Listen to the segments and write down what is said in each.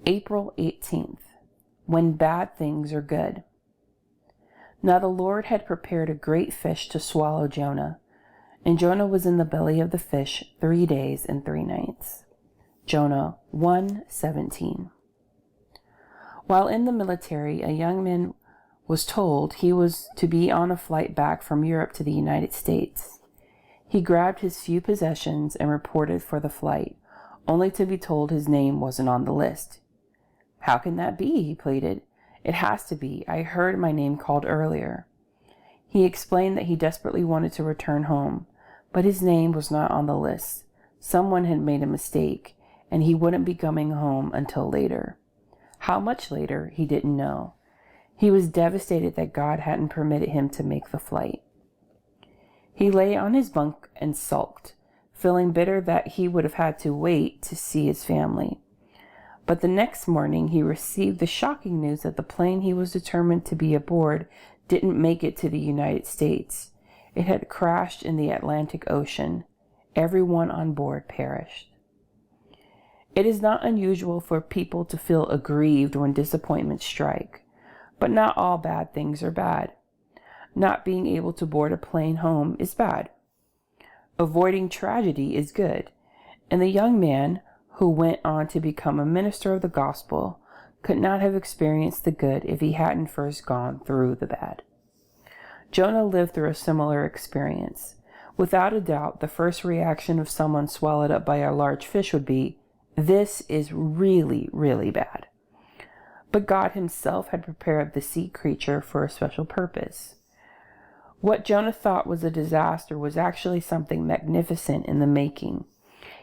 April 18th, when bad things are good. Now the Lord had prepared a great fish to swallow Jonah, and Jonah was in the belly of the fish 3 days and 3 nights. Jonah 1:17. While in the military, a young man was told he was to be on a flight back from Europe to the United States. He grabbed his few possessions and reported for the flight, only to be told his name wasn't on the list. "How can that be?" he pleaded. "It has to be. I heard my name called earlier." He explained that he desperately wanted to return home, but his name was not on the list. Someone had made a mistake, and he wouldn't be coming home until later. How much later, he didn't know. He was devastated that God hadn't permitted him to make the flight. He lay on his bunk and sulked, feeling bitter that he would have had to wait to see his family. But the next morning, he received the shocking news that the plane he was determined to be aboard didn't make it to the United States. It had crashed in the Atlantic Ocean. Everyone on board perished. It is not unusual for people to feel aggrieved when disappointments strike, but not all bad things are bad. Not being able to board a plane home is bad. Avoiding tragedy is good, and the young man who went on to become a minister of the gospel could not have experienced the good if he hadn't first gone through the bad. Jonah lived through a similar experience. Without a doubt, the first reaction of someone swallowed up by a large fish would be, "This is really, really bad." But God himself had prepared the sea creature for a special purpose. What Jonah thought was a disaster was actually something magnificent in the making.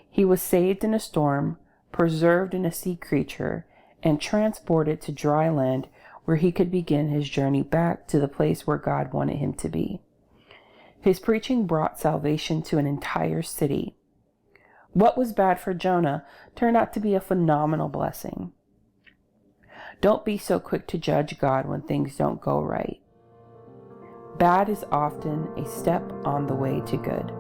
He was saved in a storm, preserved in a sea creature, and transported to dry land where he could begin his journey back to the place where God wanted him to be. His preaching brought salvation to an entire city. What was bad for Jonah turned out to be a phenomenal blessing. Don't be so quick to judge God when things don't go right. Bad is often a step on the way to good.